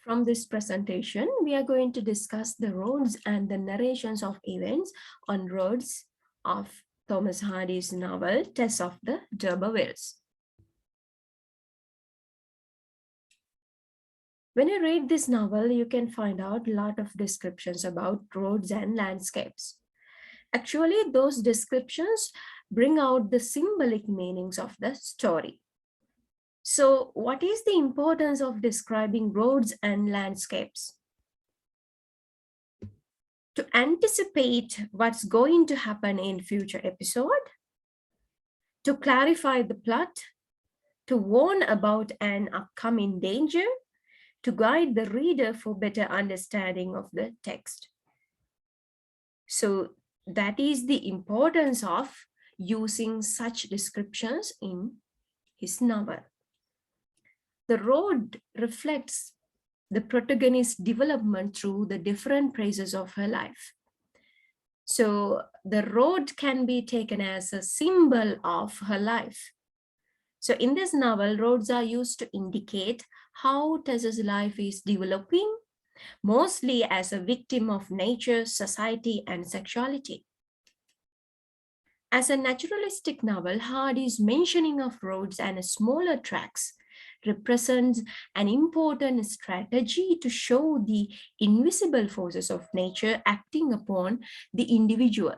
From this presentation, we are going to discuss the roads and the narrations of events on roads of Thomas Hardy's novel, Tess of the D'Urbervilles. When you read this novel, you can find out a lot of descriptions about roads and landscapes. Actually, those descriptions bring out the symbolic meanings of the story. So, what is the importance of describing roads and landscapes? To anticipate what's going to happen in future episode, to clarify the plot, to warn about an upcoming danger, to guide the reader for better understanding of the text. So that is the importance of using such descriptions in his novel. The road reflects the protagonist's development through the different phases of her life. So the road can be taken as a symbol of her life. So in this novel, roads are used to indicate how Tess's life is developing, mostly as a victim of nature, society, and sexuality. As a naturalistic novel, Hardy's mentioning of roads and smaller tracks represents an important strategy to show the invisible forces of nature acting upon the individual.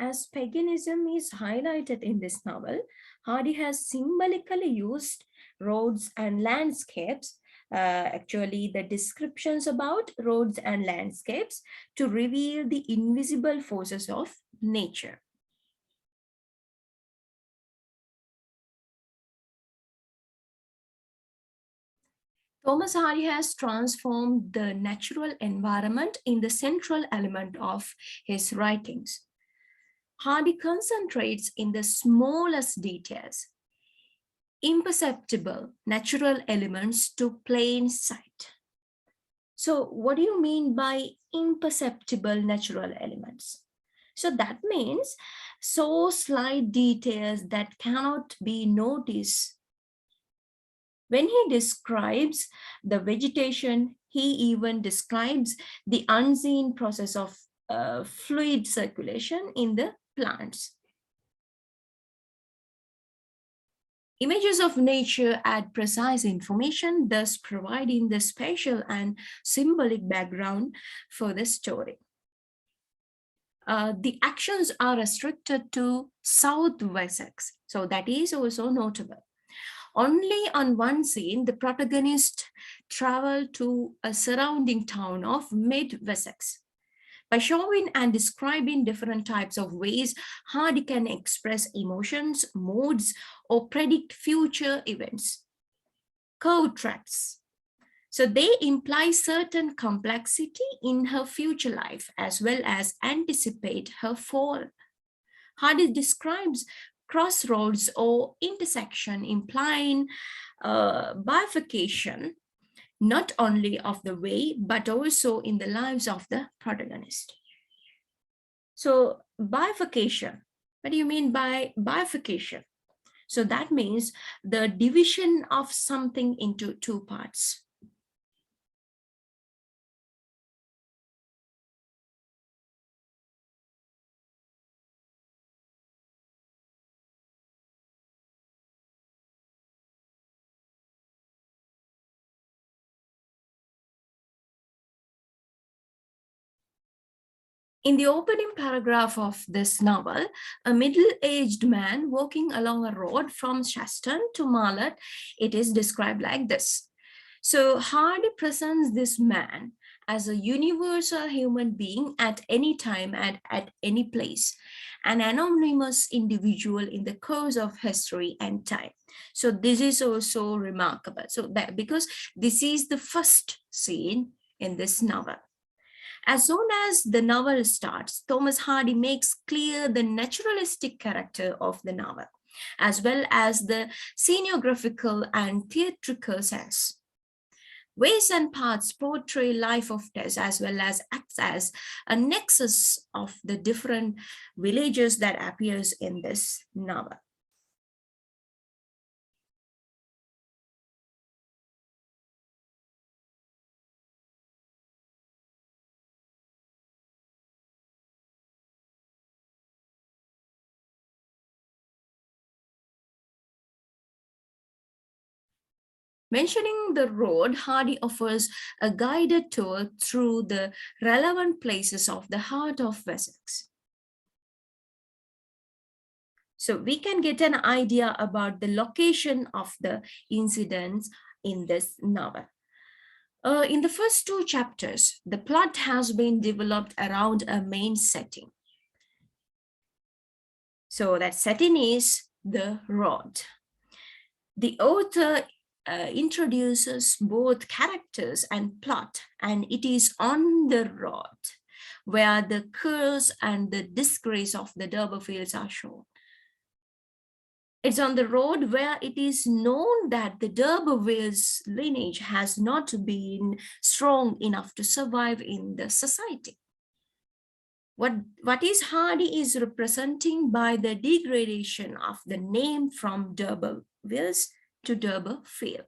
As paganism is highlighted in this novel, Hardy has symbolically used roads and landscapes, actually the descriptions about roads and landscapes, to reveal the invisible forces of nature. Thomas Hardy has transformed the natural environment in the central element of his writings. Hardy concentrates in the smallest details, imperceptible natural elements to plain sight. So what do you mean by imperceptible natural elements? So that means so slight details that cannot be noticed. When he describes the vegetation, he even describes the unseen process of fluid circulation in the plants. Images of nature add precise information, thus providing the spatial and symbolic background for the story. The actions are restricted to South Wessex, so that is also notable. Only on one scene, the protagonist traveled to a surrounding town of Mid-Wessex. By showing and describing different types of ways Hardy can express emotions, moods, or predict future events. Curved tracks. So they imply certain complexity in her future life as well as anticipate her fall. Hardy describes crossroads or intersection implying bifurcation not only of the way, but also in the lives of the protagonist. So bifurcation, what do you mean by bifurcation? So that means the division of something into two parts. In the opening paragraph of this novel, a middle-aged man walking along a road from Shaston to Marlott, it is described like this. So Hardy presents this man as a universal human being at any time and at any place, an anonymous individual in the course of history and time. So this is also remarkable. So that because this is the first scene in this novel. As soon as the novel starts, Thomas Hardy makes clear the naturalistic character of the novel, as well as the scenographical and theatrical sense. Ways and paths portray life of Tess as well as acts as a nexus of the different villages that appears in this novel. Mentioning the road, Hardy offers a guided tour through the relevant places of the heart of Wessex. So we can get an idea about the location of the incidents in this novel. In the first two chapters, the plot has been developed around a main setting. So that setting is the road. The author introduces both characters and plot, and it is on the road where the curse and the disgrace of the D'Urbervilles are shown. It's on the road where it is known that the D'Urbervilles lineage has not been strong enough to survive in the society. What is Hardy is representing by the degradation of the name from D'Urbervilles to D'Urberfield.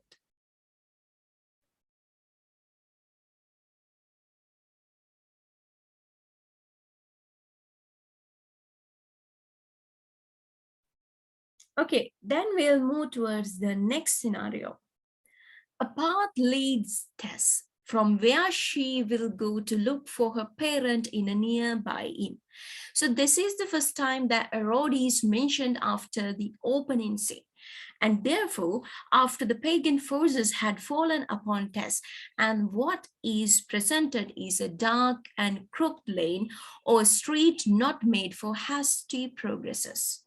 Okay, then we'll move towards the next scenario. A path leads Tess from where she will go to look for her parent in a nearby inn. So this is the first time that a road is mentioned after the opening scene. And therefore, after the pagan forces had fallen upon Tess, and what is presented is a dark and crooked lane or street not made for hasty progresses.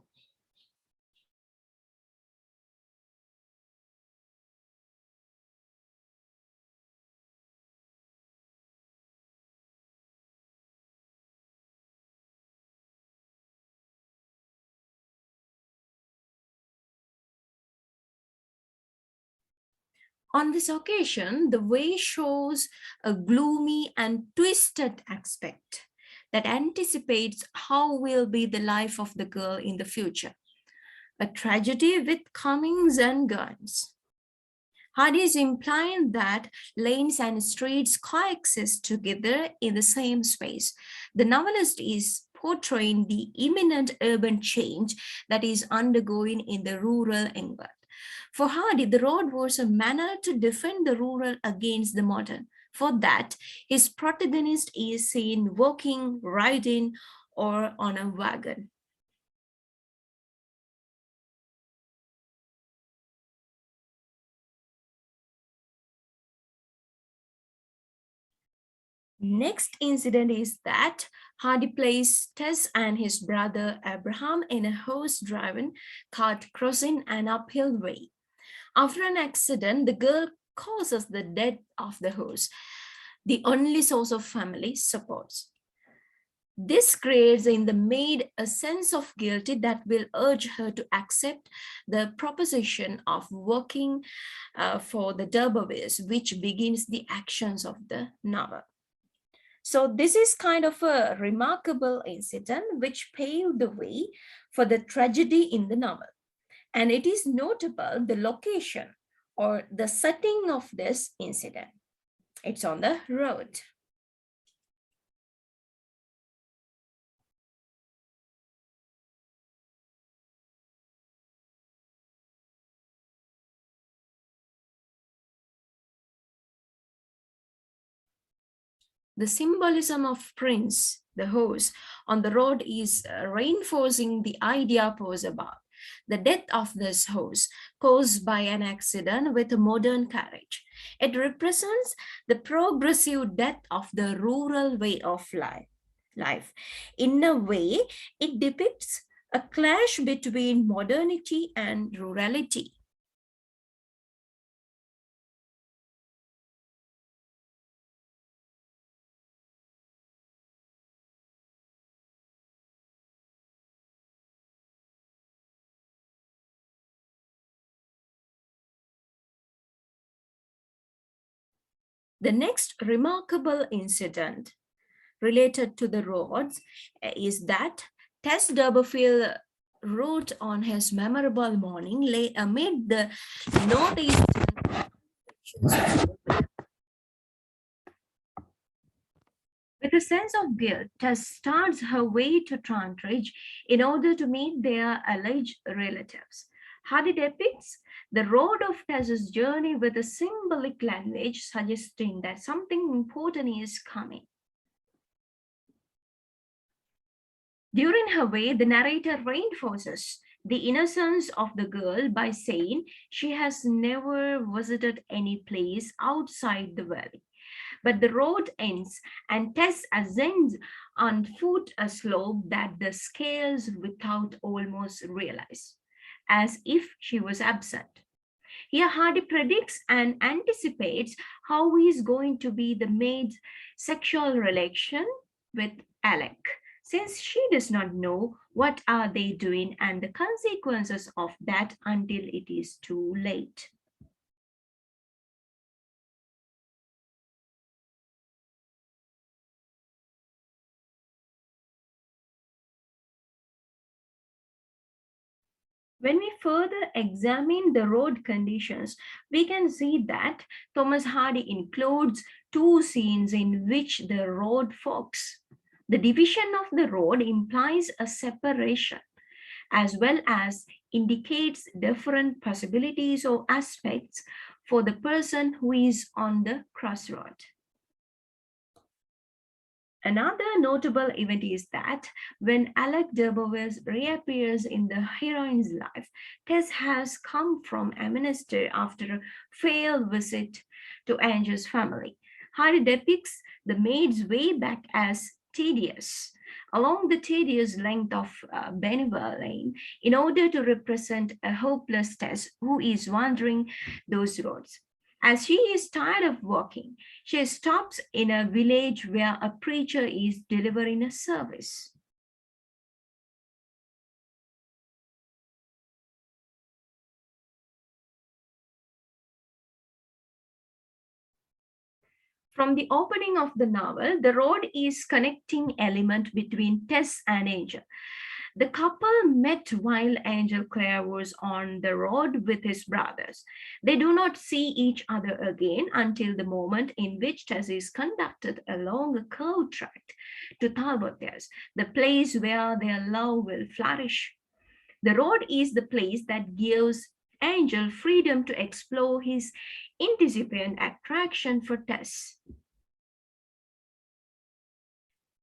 On this occasion, the way shows a gloomy and twisted aspect that anticipates how will be the life of the girl in the future. A tragedy with comings and goings. Hardy is implying that lanes and streets coexist together in the same space. The novelist is portraying the imminent urban change that is undergoing in the rural England. For Hardy, the road was a manner to defend the rural against the modern. For that, his protagonist is seen walking, riding, or on a wagon. Next incident is that Hardy plays Tess and his brother Abraham in a horse-driven cart crossing an uphill way. After an accident, the girl causes the death of the horse, the only source of family support. This creates in the maid a sense of guilt that will urge her to accept the proposition of working for the D'Urbervilles, which begins the actions of the novel. So this is kind of a remarkable incident which paved the way for the tragedy in the novel. And it is notable the location or the setting of this incident. It's on the road. The symbolism of Prince, the horse, on the road is reinforcing the idea posed above. The death of this horse caused by an accident with a modern carriage. It represents the progressive death of the rural way of life. In a way, it depicts a clash between modernity and rurality. The next remarkable incident related to the roads is that Tess D'Urberville wrote on his memorable morning lay amid the northeastern sections. With a sense of guilt, Tess starts her way to Trantridge in order to meet their alleged relatives. Hardy depicts the road of Tess's journey with a symbolic language suggesting that something important is coming. During her way, the narrator reinforces the innocence of the girl by saying she has never visited any place outside the valley. But the road ends, and Tess ascends on foot a slope that the scales without almost realize, as if she was absent. Here, Hardy predicts and anticipates how he is going to be the maid's sexual relation with Alec, since she does not know what are they doing and the consequences of that until it is too late. When we further examine the road conditions, we can see that Thomas Hardy includes two scenes in which the road forks. The division of the road implies a separation as well as indicates different possibilities or aspects for the person who is on the crossroad. Another notable event is that when Alec D'Urberville reappears in the heroine's life, Tess has come from Amnesty after a failed visit to Angel's family. Hardy depicts the maid's way back as tedious, along the tedious length of Beneville Lane, in order to represent a hopeless Tess who is wandering those roads. As she is tired of walking, she stops in a village where a preacher is delivering a service. From the opening of the novel, the road is connecting element between Tess and Angel. The couple met while Angel Clare was on the road with his brothers. They do not see each other again until the moment in which Tess is conducted along a curved track to Talbot's, the place where their love will flourish. The road is the place that gives Angel freedom to explore his incipient attraction for Tess.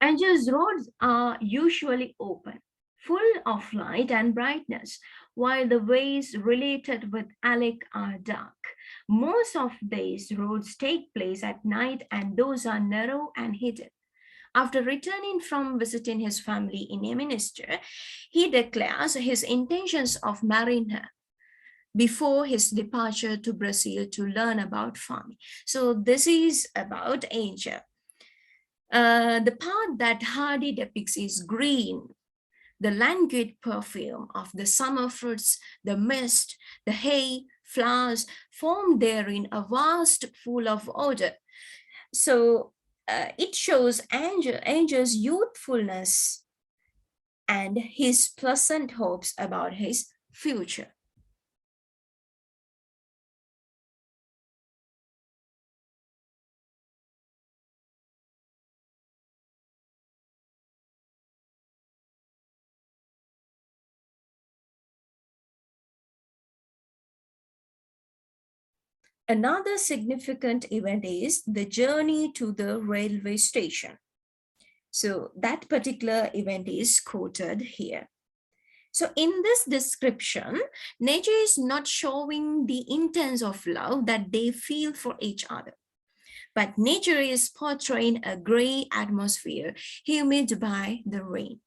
Angel's roads are usually open, full of light and brightness, while the ways related with Alec are dark. Most of these roads take place at night and those are narrow and hidden. After returning from visiting his family in Eminster, he declares his intentions of marrying her before his departure to Brazil to learn about farming. So this is about Angel. The part that Hardy depicts is green, the languid perfume of the summer fruits, the mist, the hay, flowers formed therein a vast pool of odor. So it shows Angel's youthfulness and his pleasant hopes about his future. Another significant event is the journey to the railway station. So that particular event is quoted here. So in this description, nature is not showing the intense of love that they feel for each other, but nature is portraying a gray atmosphere humid by the rain.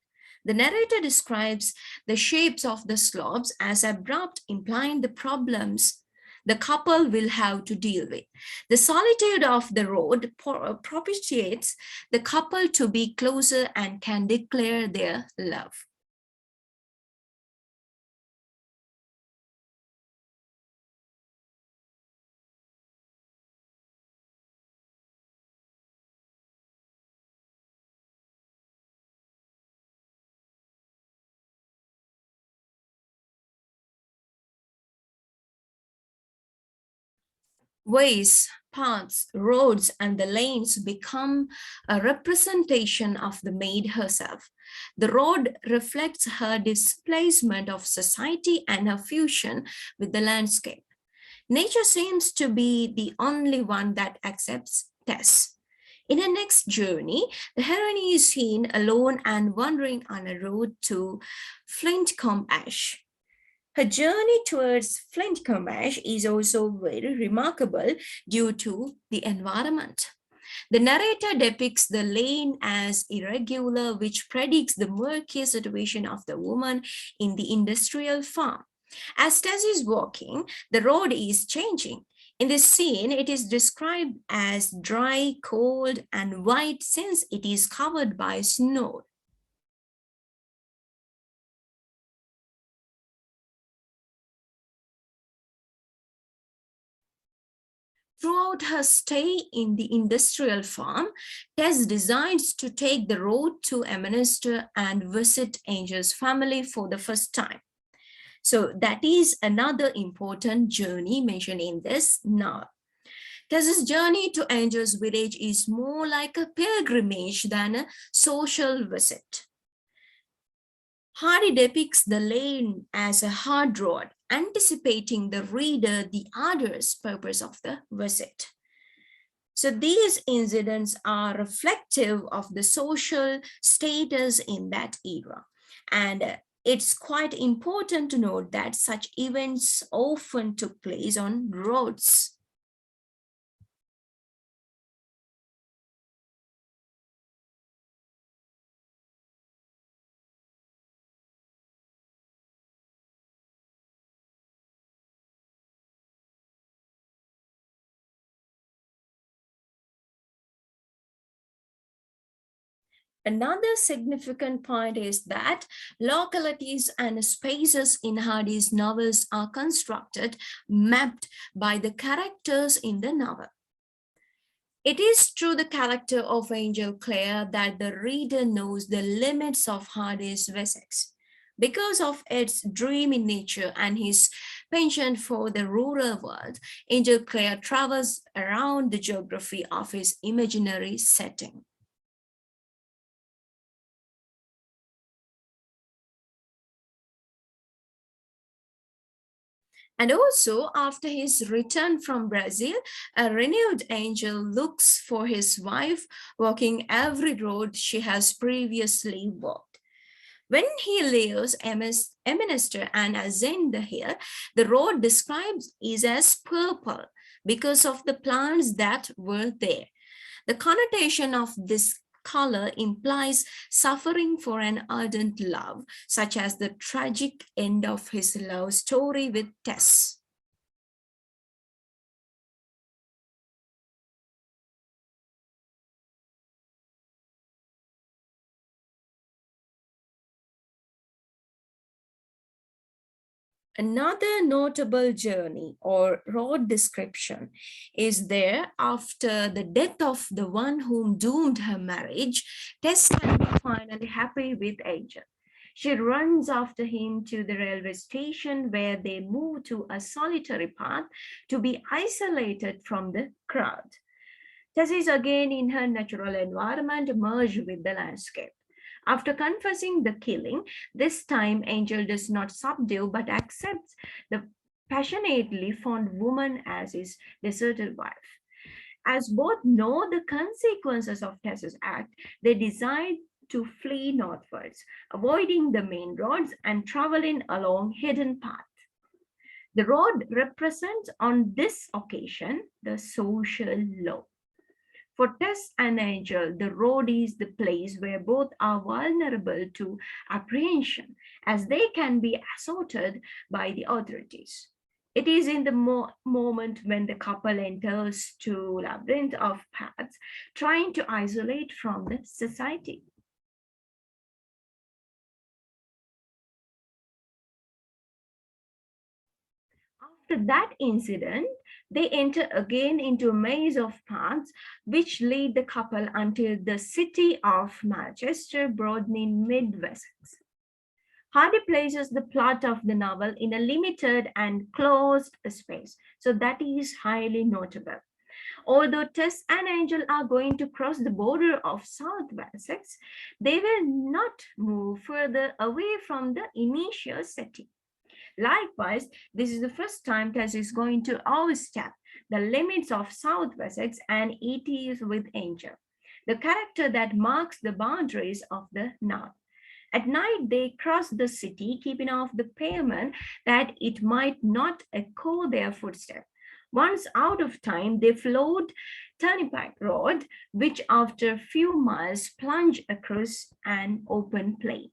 The narrator describes the shapes of the slopes as abrupt, implying the problems the couple will have to deal with. The solitude of the road propitiates the couple to be closer and can declare their love. Ways, paths, roads, and the lanes become a representation of the maid herself. The road reflects her displacement of society and her fusion with the landscape. Nature seems to be the only one that accepts Tess. In her next journey, the heroine is seen alone and wandering on a road to Flintcomb Ash. Her journey towards Flintcomb Ash is also very remarkable due to the environment. The narrator depicts the lane as irregular, which predicts the murky situation of the woman in the industrial farm. As Tess is walking, the road is changing. In this scene, it is described as dry, cold, and white since it is covered by snow. Throughout her stay in the industrial farm, Tess decides to take the road to Eminster and visit Angel's family for the first time. So that is another important journey mentioned in this novel. Tess's journey to Angel's village is more like a pilgrimage than a social visit. Hardy depicts the lane as a hard road, anticipating the reader the arduous purpose of the visit. So these incidents are reflective of the social status in that era. And it's quite important to note that such events often took place on roads. Another significant point is that localities and spaces in Hardy's novels are constructed, mapped by the characters in the novel. It is through the character of Angel Clare that the reader knows the limits of Hardy's Wessex. Because of its dreamy nature and his penchant for the rural world, Angel Clare travels around the geography of his imaginary setting. And also, after his return from Brazil, a renewed Angel looks for his wife, walking every road she has previously walked. When he leaves Eminster and ascends the hill, the road described is as purple because of the plants that were there. The connotation of this color implies suffering for an ardent love, such as the tragic end of his love story with Tess. Another notable journey or road description is there after the death of the one whom doomed her marriage. Tess can be finally happy with Angel. She runs after him to the railway station where they move to a solitary path to be isolated from the crowd. Tess is again in her natural environment, merged with the landscape. After confessing the killing, this time Angel does not subdue but accepts the passionately fond woman as his deserted wife. As both know the consequences of Tess's act, they decide to flee northwards, avoiding the main roads and traveling along hidden paths. The road represents on this occasion the social law. For Tess and Angel, the road is the place where both are vulnerable to apprehension, as they can be assaulted by the authorities. It is in the moment when the couple enters to labyrinth of paths, trying to isolate from the society. After that incident, they enter again into a maze of paths which lead the couple until the city of Manchester, broadening mid Wessex. Hardy places the plot of the novel in a limited and closed space, so that is highly notable. Although Tess and Angel are going to cross the border of South Wessex, they will not move further away from the initial setting. Likewise, this is the first time Tess is going to overstep the limits of South Wessex, and it is with Angel, the character that marks the boundaries of the North. At night, they cross the city, keeping off the pavement that it might not echo their footsteps. Once out of time, they float Turnpike Road, which after a few miles plunge across an open plain.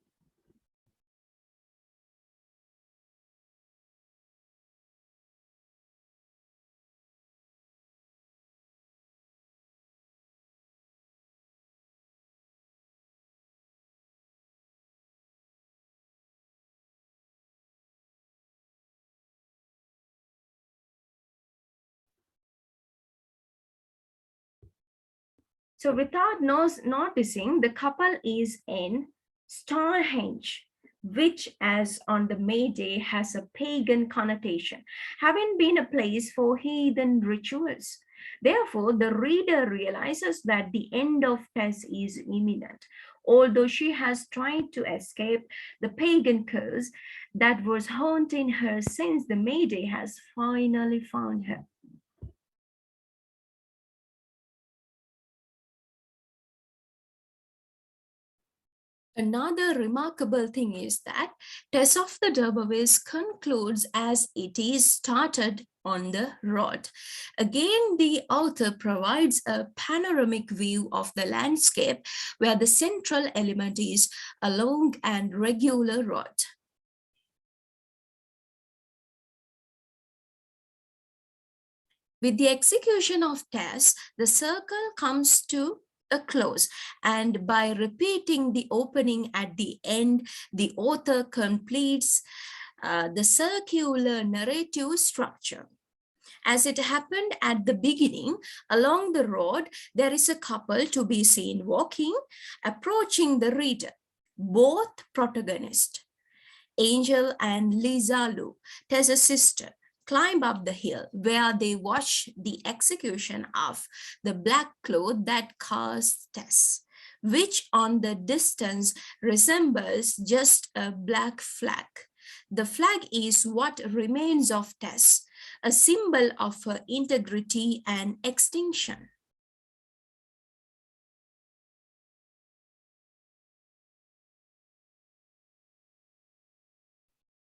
So without noticing, the couple is in Stonehenge, which as on the May Day has a pagan connotation, having been a place for heathen rituals. Therefore, the reader realizes that the end of Tess is imminent, although she has tried to escape the pagan curse that was haunting her since the May Day has finally found her. Another remarkable thing is that Tess of the D'Urbervilles concludes as it is started on the road. Again, the author provides a panoramic view of the landscape where the central element is a long and regular road. With the execution of Tess, the circle comes to a close, and by repeating the opening at the end, the author completes the circular narrative structure. As it happened at the beginning, along the road, there is a couple to be seen walking, approaching the reader, both protagonists, Angel and Lisa Lou, Tess's sister, climb up the hill where they watch the execution of the black cloth that casts Tess, which on the distance resembles just a black flag. The flag is what remains of Tess, a symbol of her integrity and extinction.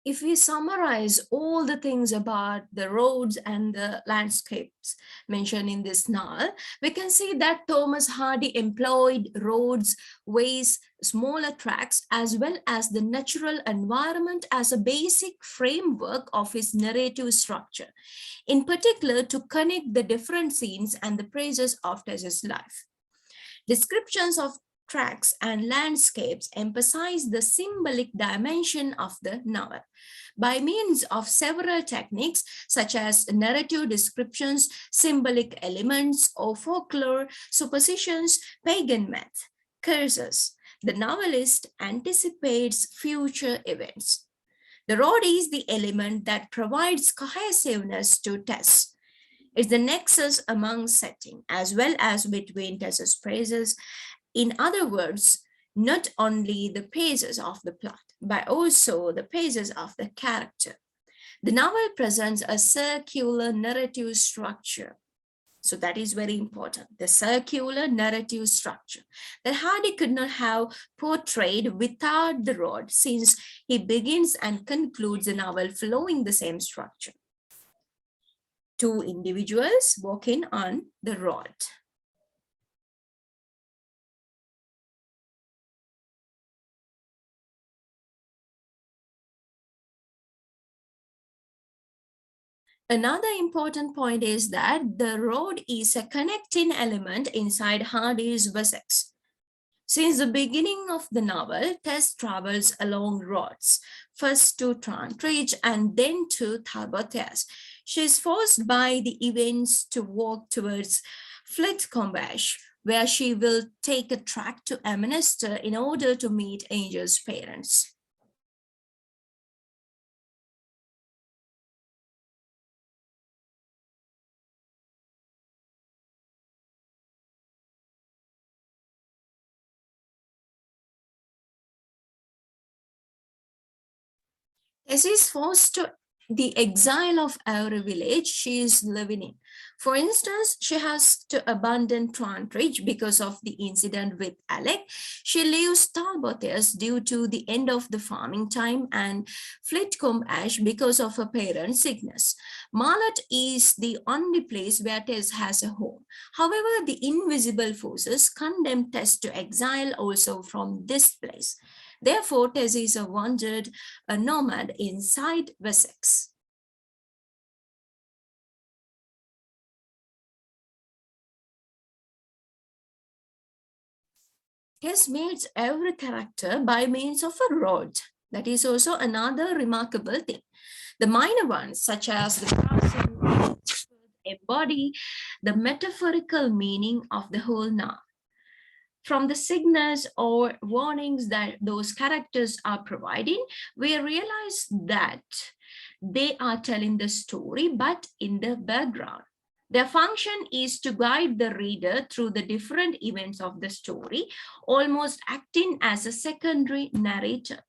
If we summarize all the things about the roads and the landscapes mentioned in this novel, we can see that Thomas Hardy employed roads, ways, smaller tracks, as well as the natural environment as a basic framework of his narrative structure, in particular to connect the different scenes and the praises of Tess's life. Descriptions of tracks and landscapes emphasize the symbolic dimension of the novel. By means of several techniques such as narrative descriptions, symbolic elements, or folklore, superstitions, pagan myth, curses, the novelist anticipates future events. The road is the element that provides cohesiveness to Tess. It's the nexus among setting as well as between Tess's praises. In other words, not only the pages of the plot, but also the pages of the character. The novel presents a circular narrative structure. So that is very important. The circular narrative structure that Hardy could not have portrayed without the road, since he begins and concludes the novel following the same structure. Two individuals walking on the road. Another important point is that the road is a connecting element inside Hardy's Wessex. Since the beginning of the novel, Tess travels along roads, first to Trantridge and then to Talbot's. She is forced by the events to walk towards Flitcombash, where she will take a track to Amnestor in order to meet Angel's parents. Tess is forced to the exile of every village she is living in. For instance, she has to abandon Trantridge because of the incident with Alec. She leaves Talbothius due to the end of the farming time and Flitcombe Ash because of her parents' sickness. Marlott is the only place where Tess has a home. However, the invisible forces condemn Tess to exile also from this place. Therefore, Tess is a wandered a nomad inside Wessex. Tess meets every character by means of a rod. That is also another remarkable thing. The minor ones, such as the crossing, embody the metaphorical meaning of the whole noun. From the signals or warnings that those characters are providing, we realize that they are telling the story, but in the background. Their function is to guide the reader through the different events of the story, almost acting as a secondary narrator.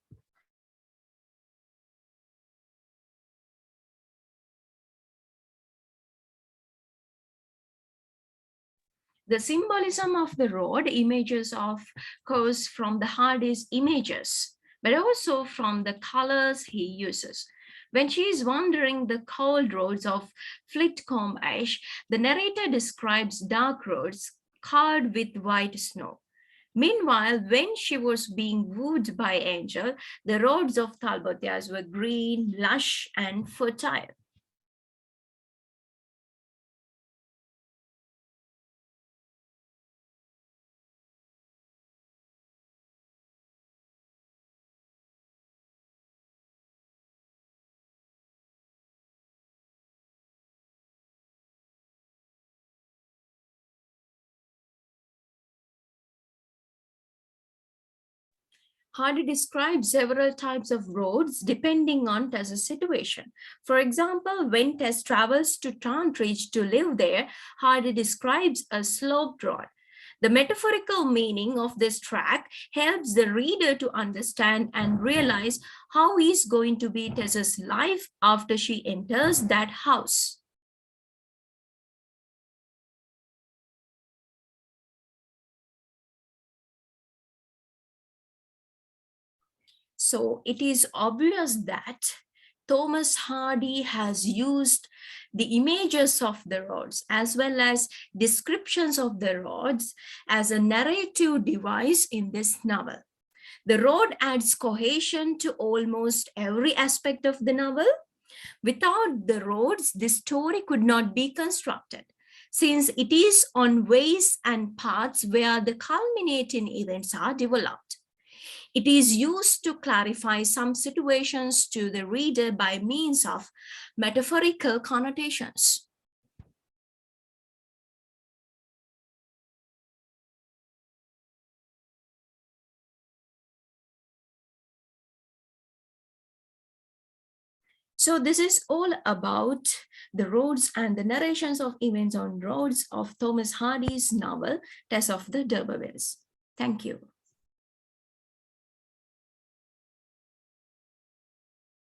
The symbolism of the road images of course from the Hardy's images, but also from the colors he uses. When she is wandering the cold roads of Flitcombe Ash, the narrator describes dark roads covered with white snow. Meanwhile, when she was being wooed by Angel, the roads of Talbothias were green, lush, and fertile. Hardy describes several types of roads depending on Tess's situation. For example, when Tess travels to Trantridge to live there, Hardy describes a sloped road. The metaphorical meaning of this track helps the reader to understand and realize how is going to be Tess's life after she enters that house. So it is obvious that Thomas Hardy has used the images of the rods as well as descriptions of the rods as a narrative device in this novel. The road adds cohesion to almost every aspect of the novel. Without the roads, the story could not be constructed, since it is on ways and paths where the culminating events are developed. It is used to clarify some situations to the reader by means of metaphorical connotations. So this is all about the roads and the narrations of events on roads of Thomas Hardy's novel, Tess of the D'Urbervilles. Thank you.